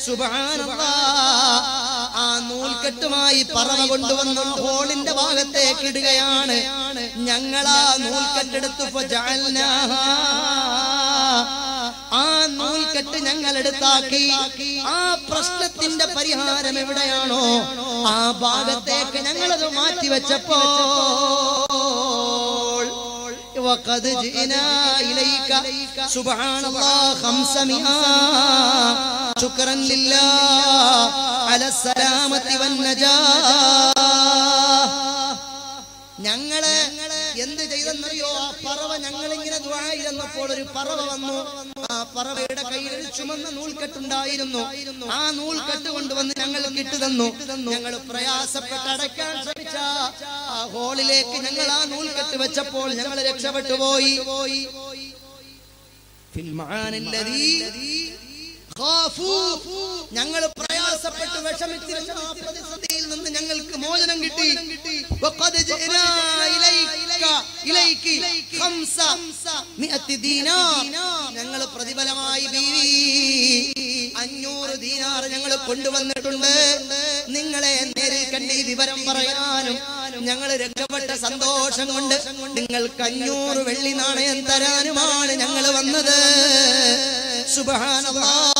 സുബ്ഹാനല്ലാഹ്. ആ നൂൽക്കെട്ടുമായി പറവ കൊണ്ടുവന്ന ഹോളിന്റെ ഭാഗത്തേക്ക് ഇടുകയാണ്. ഞങ്ങളാ നൂൽക്കെട്ടെടുത്ത് ആ നൂൽക്കെട്ട് ഞങ്ങൾ എടുത്താക്കി. ആ പ്രശ്നത്തിന്റെ പരിഹാരം എവിടെയാണോ ആ ഭാഗത്തേക്ക് ഞങ്ങളത് മാറ്റിവെച്ചപ്പോൾ وقد جئنا إليك سبحان الله 500 شكرا لله على السلامة والنجاة. ഞങ്ങളെ എന്ത് ചെയ്തെന്നറിയോ? ആ പറവ ഞങ്ങളിങ്ങനെ ദുആയിരന്നപ്പോൾ ഒരു പറവ വന്നു. ആ പറവയുടെ കയ്യിൽ ചുമന്ന നൂൽക്കെട്ടുണ്ടായിരുന്നു. ആ നൂൽക്കെട്ട് കൊണ്ടുവന്ന് ഞങ്ങൾക്ക് ഇട്ടു തന്നു. ഞങ്ങൾ പ്രയാസപ്പെട്ട് അടയ്ക്കാൻ ശ്രമിച്ച ആ ഹോളിലേക്ക് ഞങ്ങൾ ആ നൂൽക്കെട്ട് വെച്ചപ്പോൾ ഞങ്ങൾ രക്ഷപ്പെട്ടു പോയി. ഞങ്ങൾ പ്രയാസപ്പെട്ട് വിഷമിച്ചിരുന്ന ആ പ്രതിസന്ധിയിൽ നിന്ന് ഞങ്ങൾക്ക് മോചനം കിട്ടി. ഞങ്ങൾ പ്രതിഫലമായി 500 ദീനാർ ഞങ്ങൾ കൊണ്ടുവന്നിട്ടുണ്ട്. നിങ്ങളെ നേരിൽ കണ്ട് ഈ വിവരം പറയാനും ഞങ്ങൾ രക്ഷപ്പെട്ട സന്തോഷം കൊണ്ട് നിങ്ങൾക്ക് 500 വെള്ളി നാണയം തരാനുമാണ് ഞങ്ങൾ വന്നത്. സുബ്ഹാനല്ലാഹ്.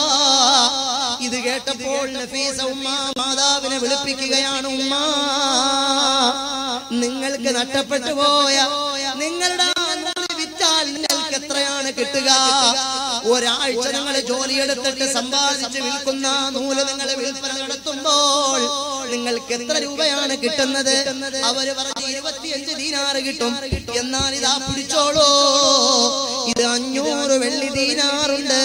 ഇത് കേട്ടപ്പോൾ നഫീസ ഉമ്മ മാതാവിനെ വിളിപ്പിക്കുകയാണ്. ഉമ്മ, നിങ്ങൾക്ക് നഷ്ടപ്പെട്ടു പോയ നിങ്ങളുടെ വിറ്റാൽ നിങ്ങൾക്ക് എത്രയാണ് കിട്ടുക? ഒരാഴ്ച നിങ്ങൾ ജോലിയെടുത്തിട്ട് സമ്പാദിച്ച് വിൽക്കുന്ന നൂല് നിങ്ങൾ വിൽപ്പന നടത്തുമ്പോൾ നിങ്ങൾക്ക് എത്ര രൂപയാണ് കിട്ടുന്നത്? അവര് പറഞ്ഞ് 25 ദീനാർ കിട്ടും. എന്നാൽ ഇതാ പിടിച്ചോളൂ, ഇത് 500 വെള്ളി ദീനാറുണ്ട്.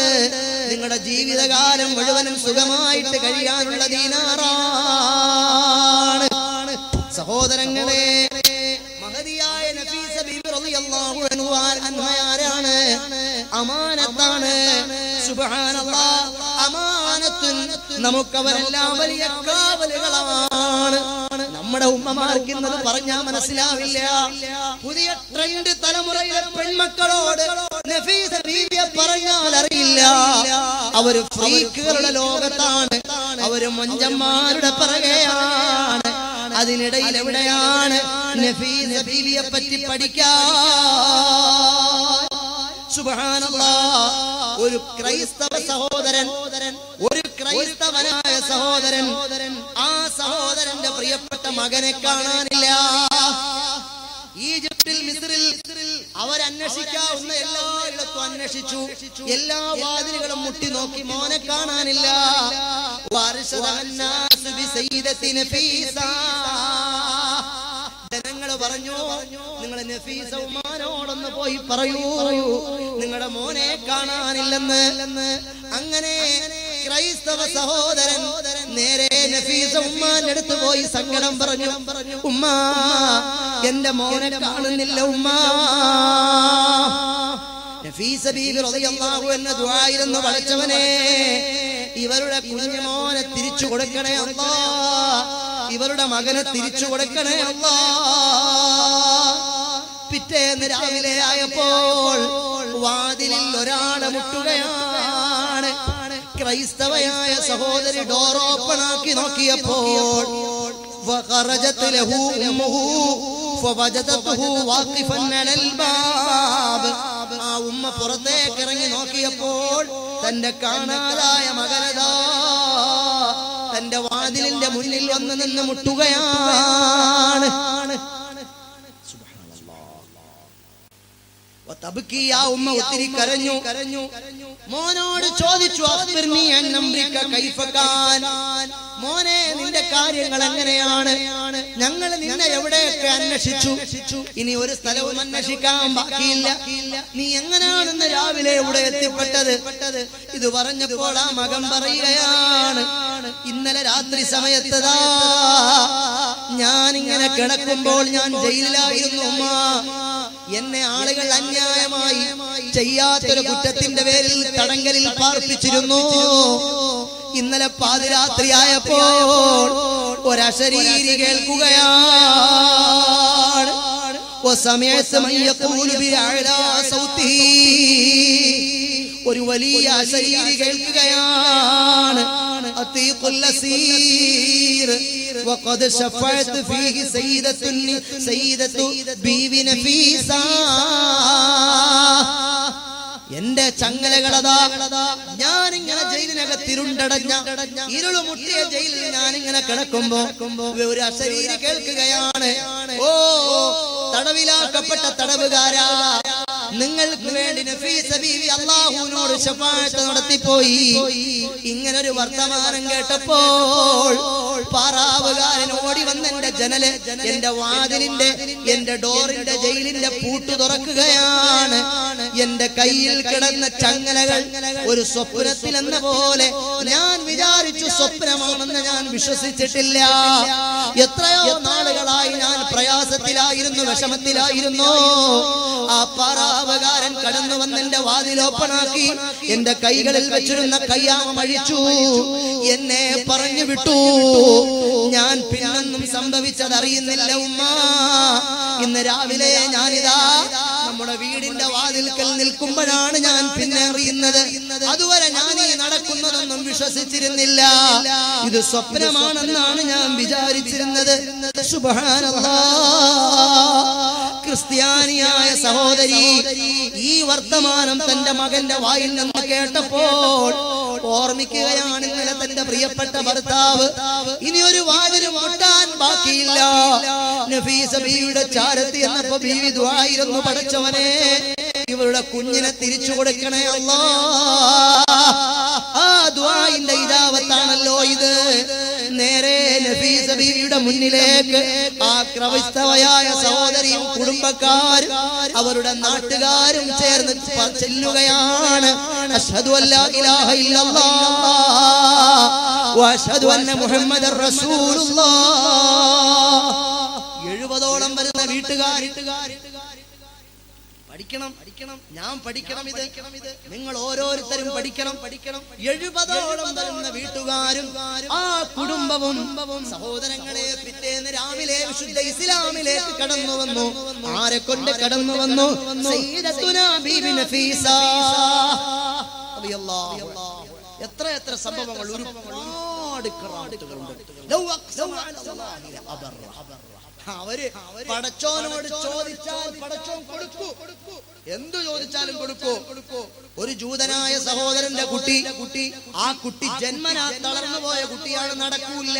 നിങ്ങളുടെ ജീവിതകാലം മുഴുവനും സുഖമായിട്ട് കഴിയാനുള്ള ദീനാറാണ്. സഹോദരങ്ങളെ, മഹദിയായ നഫീസ ബീബി റളിയല്ലാഹു അൻഹ ആരാണ്? അമാനത്താണ്. സുബ്ഹാനല്ലാഹ്. അമാനത്തുൻ നമുക്കവരെല്ലാം വലിയ കാവലുകളാണ്. നമ്മുടെ ഉമ്മമാർക്ക് ഇന്നത് പറഞ്ഞാൽ മനസ്സിലാവില്ല. പുതിയ ട്രെൻഡ് തലമുറയിലെ പെൺമക്കളോട് നഫീസ ബീവിയെ പറഞ്ഞാൽ അറിയില്ല. അവര് ഫ്രീക്കുകളുടെ ലോകത്താണ്. അവര് മൊഞ്ചന്മാരുടെ പിറകെയാണ്. അതിനിടയിൽ എവിടെയാണ് നഫീസ ബീവിയെ പറ്റി പഠിക്കാൻ? സുബ്ഹാനല്ലാഹ്. ഒരു ക്രൈസ്തവ സഹോദരൻ, ഒരു ക്രൈസ്തവനായ സഹോദരൻ, ആ സഹോദരന്റെ പ്രിയപ്പെട്ട മകനെ കാണാനില്ല. ഈജിപ്തിൽ, മിസ്രിൽ അവരന്വേഷിക്കാവുന്ന എല്ലായിടത്തും അന്വേഷിച്ചു. എല്ലാ വാതിലുകളും മുട്ടി നോക്കി, മോനെ കാണാനില്ല. ജനങ്ങൾ പറഞ്ഞു, നിങ്ങൾ നഫീസ ഉമ്മാനോടൊന്ന് പോയി പറയൂ, നിങ്ങളുടെ മോനെ കാണാനില്ലെന്ന്. അങ്ങനെ ക്രൈസ്തവ സഹോദരൻ നേരെ നഫീസ ഉമ്മാന്റെ അടുത്ത് പോയി സങ്കടം പറഞ്ഞു. ഉമ്മ, എന്റെ മോനെ കാണുന്നില്ല ഉമ്മ. നഫീസ ബീബി റളിയല്ലാഹു അൻഹ ദുആയിരുന്നു, പഠിച്ചവനെ ഇവരുടെ കുഞ്ഞുമോനെ തിരിച്ചു കൊടുക്കണേ അല്ലാഹ്, ഇവരുടെ മകനെ തിരിച്ചു കൊടുക്കണേ അല്ലാഹ്. പിറ്റേന്ന് രാവിലെ ആയപ്പോൾ വാതിലിൽ ഒരാളെ മുട്ടുകയാണ്. ക്രൈസ്തവയായ സഹോദരി ഡോർ ഓപ്പൺ ആക്കി നോക്കിയപ്പോൾ وخرجت له امه فوجدته واقفا على الباب. ആ ഉമ്മ പുറത്തേക്ക് ഇറങ്ങി നോക്കിയപ്പോൾ തന്റെ കാണാതായ മകനതാ തന്റെ വാതിലിന്റെ മുന്നിൽ വന്ന് നിന്ന് മുട്ടുകയാണ്. ആ ഉമ്മ ഒത്തിരി കരഞ്ഞു. മോനോട് ചോദിച്ചു, മോനെ നിന്റെ കാര്യങ്ങൾ എങ്ങനെയാണ്? ഞങ്ങൾ നിന്നെ എവിടെയൊക്കെ അന്വേഷിച്ചു, ഇനി ഒരു സ്ഥലവും അന്വേഷിക്കാൻ ബാക്കിയില്ല. നീ എങ്ങനെയാണെന്ന് രാവിലെ ഇവിടെ എത്തിപ്പെട്ടത്? ഇത് പറഞ്ഞപ്പോൾ ആ മകൻ പറയുകയാണ്, ഇന്നലെ രാത്രി സമയത്തതാ ഞാനിങ്ങനെ കിടക്കുമ്പോൾ ഞാൻ ജയിലിലായിരുന്നു ഉമ്മ. എന്നെ ആളുകൾ അന്യായമായി ചെയ്യാത്തൊരു കുറ്റത്തിന്റെ പേരിൽ തടങ്കലിൽ പാർപ്പിച്ചിരുന്നു. ഇന്നലെ പാതിരാത്രിയായപ്പോൾ ഒരശരീരി കേൾക്കുകയാണ്. ഒരു വലിയ അശരീരി കേൾക്കുകയാണ്. അതീഖുൽ അസീർ വഖദ് ശഫഅത് ഫീഹി സയ്യിദത്തു ബീവി നഫീസ. എന്റെ ചങ്ങലകളതാ ഞാനിങ്ങനെ ജയിലിനകത്തിരുണ്ടടഞ്ഞ ഇരുളുമുട്ടിയ ജയിലിൽ ഞാനിങ്ങനെ കിടക്കുമ്പോ ഒരു അശരീരി കേൾക്കുകയാണ്, ഓ തടവിലാക്കപ്പെട്ട തടവുകാരാ, നിങ്ങൾക്ക് വേണ്ടി നഫീസ ബീവി അല്ലാഹുവിനോട് ശഫാഅത്ത് നടത്തിപ്പോയി. ഇങ്ങനൊരു വർത്തമാനം കേട്ടപ്പോൾ പാറാവുകാരൻ ഓടി വന്ന് എന്റെ ജനല്, എന്റെ വാതിലിന്റെ, എന്റെ ഡോറിന്റെ, ജയിലിന്റെ പൂട്ട് തുറക്കുകയാണ്. എന്റെ കയ്യിൽ കിടന്ന ചങ്ങലകൾ ഒരു സ്വപ്നത്തിൽ എന്ന പോലെ ഞാൻ വിചാരിച്ചു സ്വപ്നമാണെന്ന് ഞാൻ വിശ്വസിച്ചിട്ടില്ല. എത്രയോ നാളുകളായി ഞാൻ പ്രയാസത്തിലായിരുന്നു, വിഷമത്തിലായിരുന്നു. ആ പാറാവുകാരൻ കടന്നു വന്ന് എന്റെ വാതിൽ ഓപ്പണാക്കി എന്റെ കൈകളിൽ വെച്ചിരുന്ന കയ്യാമം അഴിച്ചു, എന്നെ പറഞ്ഞു വിട്ടു. ഞാൻ പിന്നൊന്നും സംഭവിച്ചതറിയുന്നില്ല ഉമ്മ. ഇന്ന് രാവിലെ ഞാനിതാ നമ്മുടെ വീടിന്റെ വാതിൽക്കൽ നിൽക്കുമ്പോഴാണ് ഞാൻ പിന്നെ അറിയുന്നത്. അതുവരെ ഞാൻ ഈ നടക്കുന്നതൊന്നും വിശ്വസിച്ചിരുന്നില്ല. ഇത് സ്വപ്നമാണെന്നാണ് ഞാൻ വിചാരിച്ചിരുന്നത്. സുബ്ഹാനല്ലാഹ്. ക്രിസ്ത്യാനിയായ സഹോദരി ഈ വർത്തമാനം തന്റെ മകന്റെ വായിൽ നിന്ന് കേട്ടപ്പോൾ ഓർമ്മിക്കുകയാണ് ഇന്നലെ തന്റെ പ്രിയപ്പെട്ട ഭർത്താവ് ഇനി ഒരു വാതിലും മുട്ടാൻ ബാക്കിയില്ല. നഫീസ ബീവിയുടെ ചാരത്ത് എന്നപ്പോ ബീവി ദുആയിരുന്നു, പടച്ചവനെ ഇവരുടെ കുഞ്ഞിനെ തിരിച്ചു കൊടുക്കണേ അല്ലാഹ്. ആ ദുആഇന്റെ ഇജാബത്താണല്ലോ ഇത്. നേരെ നഫീസ ബീവിയുടെ മുന്നിലേക്ക് ആ ക്രൈസ്തവയായ സഹോദരിയും കുടുംബക്കാരും അവരുടെ നാട്ടുകാരും ചേർന്ന് ചെല്ലുകയാണ്. അശ്ഹദു അല്ലാ ഇലാഹ ഇല്ലല്ലാഹ് വ അശ്ഹദു അന്ന മുഹമ്മദർ റസൂലുള്ളാഹ്. 70ഓളം വരുന്ന വീട്ടുകാർ പഠിക്കണം, ഞാൻ പഠിക്കണം, ഇത് നിങ്ങൾ ഓരോരുത്തരും പഠിക്കണം. 70ഓളം വരുന്ന വീട്ടുകാരും ആ കുടുംബവും സഹോദരങ്ങളെ പിറ്റേന്ന് രാവിലെ വിശുദ്ധ ഇസ്ലാമിലേക്ക് കടന്നു വന്നു. ആരെ കൊണ്ട് കടന്നു വന്നു? സയ്യിദത്തുനാ ബീബി നഫീസ റളിയല്ലാഹു അൻഹ. എത്ര സംഭവങ്ങൾ, ഒരുപാട് ഖറാത്തുകളുണ്ട്. ലൗ അഖ്സമ അലല്ലാഹി ലഅബറ. അവര് പടച്ചോനോട് ചോദിച്ചാൽ പടച്ചോൻ കൊടുക്കൂ, എന്തു ചോദിച്ചാലും കൊടുക്കൂ. ഒരു ജൂതനായ സഹോദരന്റെ കുട്ടി, ആ കുട്ടി ജന്മനാ തളർന്നു പോയ കുട്ടിയാണ്, നടക്കൂല.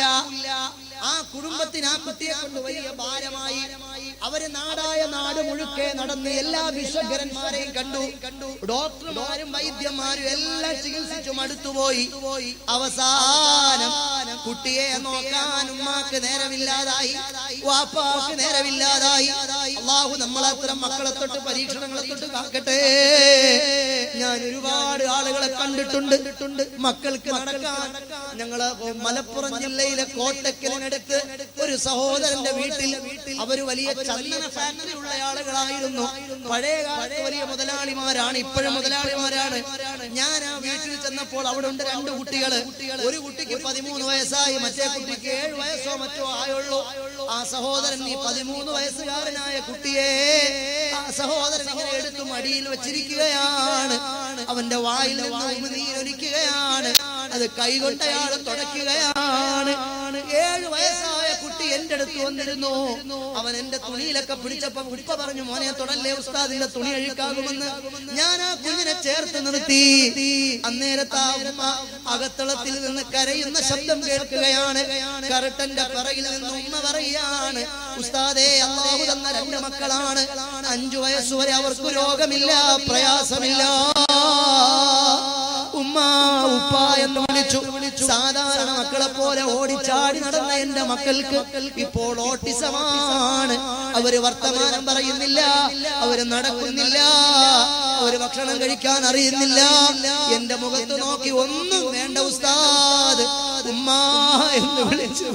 ആ കുടുംബത്തിന് ആ കുട്ടിയെ കൊണ്ട് വലിയ ഭാരമായി. അവര് നാടായ നാട് മുഴുക്കെ നടന്ന് എല്ലാ വിശ്വകരന്മാരെയും കണ്ടു. ഡോക്ടർമാരും വൈദ്യന്മാരും എല്ലാം ചികിത്സിച്ചു മടുത്തുപോയി. അവസാനം കുട്ടിയെ നോക്കാൻ ഉമ്മാക്ക് നേരമില്ലാതായി, വാപ്പാക്ക് നേരമില്ലാതായി. അല്ലാഹു നമ്മളത്തരം മക്കളെ തൊട്ട് പരീക്ഷണങ്ങളെ തൊട്ട് കാക്കട്ടെ. ഞാൻ ഒരുപാട് ആളുകളെ കണ്ടിട്ടുണ്ട് മക്കൾക്ക് നടക്കാൻ. ഞങ്ങള് മലപ്പുറം ജില്ലയിലെ കോട്ടക്കലിനടുത്ത് ഒരു സഹോദരന്റെ വീട്ടിൽ, അവര് വലിയ ചന്ദന ഫാക്ടറി ഉള്ള ആളുകളായിരുന്നു. പഴയ കാലത്ത് വലിയ മുതലാളിമാരാണ്, ഇപ്പോഴും മുതലാളിമാരാണ്. ഞാൻ ആ വീട്ടിൽ ചെന്നപ്പോൾ അവിടെ ഉണ്ട് 2 കുട്ടികള്. ഒരു കുട്ടിക്ക് 13 വയസ്സായി, മറ്റേ കുട്ടിക്ക് 7 വയസ്സോ മറ്റോ ആയുള്ളൂ. ആ സഹോദരൻ ഈ 13 വയസ്സുകാരനായ കുട്ടിയെ ആ സഹോദരൻ ഇങ്ങനെ എടുത്തു മടിയിൽ വെച്ചിരിക്കുകയാണ്. അവന്റെ വായിൽ നിന്ന് ഉമിനീരൊലിക്കുകയാണ്. അത് കൈകൊണ്ട് അയാൾ തുടയ്ക്കുകയാണ്. 7 വയസ്സായ കുട്ടി എന്റെ അടുത്ത് വന്നിരുന്നു. അവൻ എന്റെ തുണിയിലൊക്കെ പിടിച്ചപ്പോ ഉപ്പ പറഞ്ഞു, മോനെ തൊടല്ലേ, ഉസ്താദിന്റെ തുണി അഴുക്കാകുമെന്ന്. ഞാൻ ആ കുഞ്ഞിനെ ചേർത്ത് നിർത്തി. അന്നേരത്തെ അകത്തളത്തിൽ നിന്ന് കരയുന്ന ശബ്ദം കേൾക്കുകയാണ്. കർട്ടന്റെ പിറകിൽ നിന്ന് ഉമ്മ പറയുകയാണ്, ഉസ്താദേ, അല്ലാഹു തന്ന 2 മക്കളാണ്. 5 വയസ്സുവരെ അവർക്ക് രോഗമില്ല, പ്രയാസമില്ല. ഉമ്മ ഉപ്പ എന്ന് വിളിച്ചു. സാധാരണ മക്കളെ പോലെ ഓടിച്ചാടി നടന്ന എന്റെ മക്കൾക്ക് ഇപ്പോൾ ഓട്ടിസമാണ്. അവര് വർത്തമാനം പറയുന്നില്ല, അവര് നടക്കുന്നില്ല, അവര് ഭക്ഷണം കഴിക്കാൻ അറിയുന്നില്ല. എന്റെ മുഖത്ത് നോക്കി ഒന്നും വേണ്ട ഉസ്താദ്, ഉമ്മ എന്ന് വിളിച്ചു.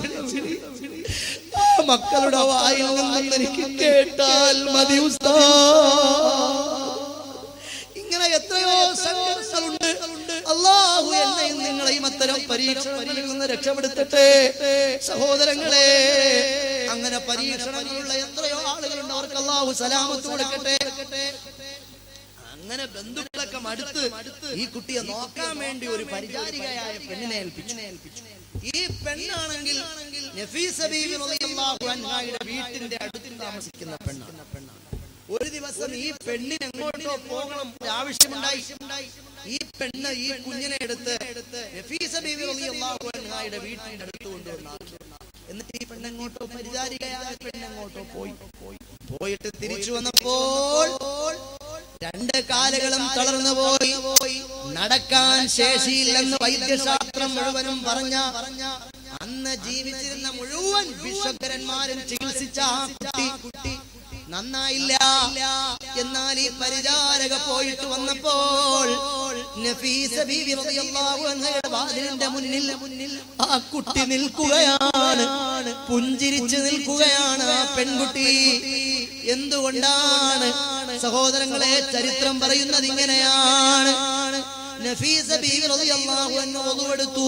മക്കളുടെ വായിൽ നിന്നും എനിക്ക് കേട്ടാൽ മതി ഉസ്താദ്. ഇങ്ങനെ എത്രയോ സംഘർഷങ്ങളുണ്ട്. അല്ലാഹു എന്നെയും നിങ്ങളെയും അത്തരം പരീക്ഷണങ്ങളിൽ നിന്ന് രക്ഷപ്പെടുത്തട്ടെ സഹോദരങ്ങളെ. അങ്ങനെ പരീക്ഷണങ്ങളുള്ള എത്രയോ ആളുകളുണ്ട്, അവർക്ക് അല്ലാഹു സലാമത്ത് കൊടുക്കട്ടെ. അങ്ങനെ ബന്ധുക്കളെ ബന്ധുക്കളൊക്കെ മടുത്ത് ഈ കുട്ടിയെ നോക്കാൻ വേണ്ടി ഒരു പരിചാരികയായ പെണ്ണിനെ ഏൽപ്പിച്ചു. ഈ പെണ്ണാണെങ്കിൽ നഫീസ ബീവി റളിയല്ലാഹു അൻഹായുടെ വീട്ടിന്റെ അടുത്ത് താമസിക്കുന്ന പെണ്ണാണ്. ഒരു ദിവസം ഈ പെണ്ണിന് എങ്ങോട്ടോ പോകണം ആവശ്യമുണ്ടായി. ഈ പെണ്ണ് ഈ കുഞ്ഞിനെ എടുത്ത് നഫീസ ബീവി റളിയല്ലാഹു അൻഹായുടെ വീട്ടിന്റെ അടുത്ത് കൊണ്ടുവന്നു. എന്നിട്ട് ഈ പെണ്ണെങ്ങോട്ടോ പരിചാരികയായ പെണ്ണെങ്ങോട്ടോ പോയിട്ട് തിരിച്ചു വന്നപ്പോൾ രണ്ട് കാലുകളും തളർന്നു പോയി. നടക്കാൻ ശേഷിയില്ലെന്ന് വൈദ്യശാസ്ത്രം മുഴുവനും പറഞ്ഞ അന്ന് ജീവിച്ചിരുന്ന മുഴുവൻ വിശ്വകരന്മാരും ചികിത്സിച്ച ആ കുട്ടി നന്നായില്ല. എന്നാൽ ഈ പരിചാരക പോയിട്ട് വന്നപ്പോൾ നഫീസ ബീവി റളിയല്ലാഹു അൻഹയുടെ വാതിലിന്റെ മുന്നിൽ ആ കുട്ടി നിൽക്കുകയാണ്, പുഞ്ചിരിച്ചു നിൽക്കുകയാണ് ആ പെൺകുട്ടി. എന്തുകൊണ്ടാണ് സഹോദരങ്ങളെ? ചരിത്രം പറയുന്നത് ഇങ്ങനെയാണ്. നഫീസ ബീവി റളിയല്ലാഹു അൻഹ വളുവെടുത്ത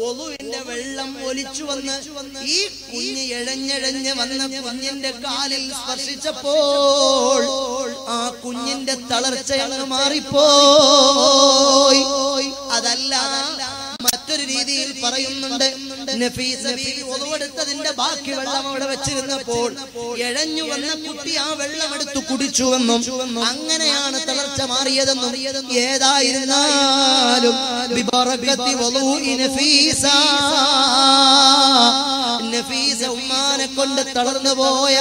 വളുവിന്റെ വെള്ളം ഒലിച്ചു വന്ന് ഈ കുഞ്ഞ് എഴഞ്ഞെഴഞ്ഞ് വന്ന കുഞ്ഞിന്റെ കാലിൽ സ്പർശിച്ചപ്പോൾ ആ കുഞ്ഞിന്റെ തളർച്ച അങ്ങ് മാറിപ്പോയി. അതല്ല, മറ്റൊരു രീതിയിൽ പറയുന്നുണ്ട്, നഫീസ ബീവി വളുവെടുത്തതിന്റെ ബാക്കി വെള്ളം അവിടെ വെച്ചിരുന്നപ്പോൾ എഴഞ്ഞു വന്ന കുട്ടി ആ വെള്ളം എടുത്ത് കുടിച്ചുവെന്നും അങ്ങനെയാണ് തളർച്ച മാറിയതെന്നും. ഏതായിരുന്നാലും ബിബറകത്തി വളുഇ നഫീസ, നഫീസ ഉമ്മാനെ കൊണ്ട് തളർന്നു പോയ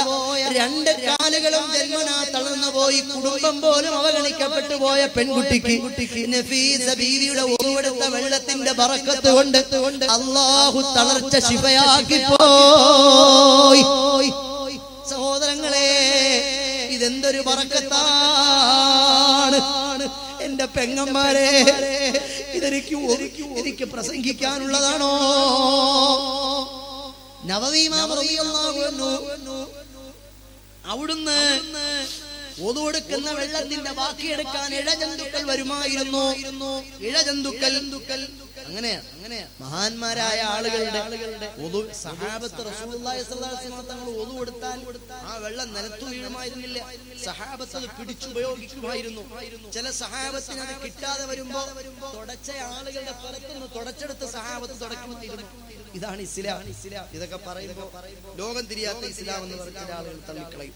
രണ്ട് കാലുകളും ജന്മനാ തളർന്നു പോയി, കുടുംബം പോലും അവഗണിക്കപ്പെട്ടു പോയ പെൺകുട്ടിക്ക് നഫീസ ബീവിയുടെ വളുവെടുത്ത വെള്ളത്തിന്റെ ബറക്കത്ത് കൊണ്ട് അല്ലാഹു തളർച്ച ശിഫയാക്കി പോയി. സഹോദരങ്ങളെ, ഇതെന്തൊരു ബറക്കത്താണ് എന്റെ പെങ്ങന്മാരെ. എനിക്ക് പ്രസംഗിക്കാനുള്ളതാണോ? നവവി ഇമാം റളിയല്ലാഹു അൻഹു അവിടുന്ന് ഒതു കൊടുക്കുന്ന വെള്ളത്തിന്റെ ബാക്കിയെടുക്കാൻ ഇഴജന്തുക്കൾ വരുമായിരുന്നു. ഇഴജന്തുക്കൾ അങ്ങനെ മഹാന്മാരായ ആളുകളുടെ സഹാബത്ത് റസൂലുള്ളാഹി സ്വല്ലല്ലാഹു അലൈഹി വസല്ലം തങ്ങൾ ഒതു കൊടുത്താൽ ആ വെള്ളം നിലത്തു വീഴുമായിരുന്നില്ല. സഹാബത്ത് അത് പിടിച്ചുപയോഗിക്കുമായിരുന്നു. ചില സഹാബത്തിന് അത് കിട്ടാതെ വരുമ്പോ തുടച്ച ആളുകളുടെ പുറത്തുനിന്ന് തുടച്ചെടുത്ത് സഹാബത്ത് തുടക്കുമായിരുന്നു. ഇതാണ് ഇസ്ലാം. ഇതൊക്കെ പറയുമ്പോ ലോകം തിരിയാത്ത ഇസ്ലാം എന്ന് പറഞ്ഞ ആളുകൾ തള്ളിക്കളയും.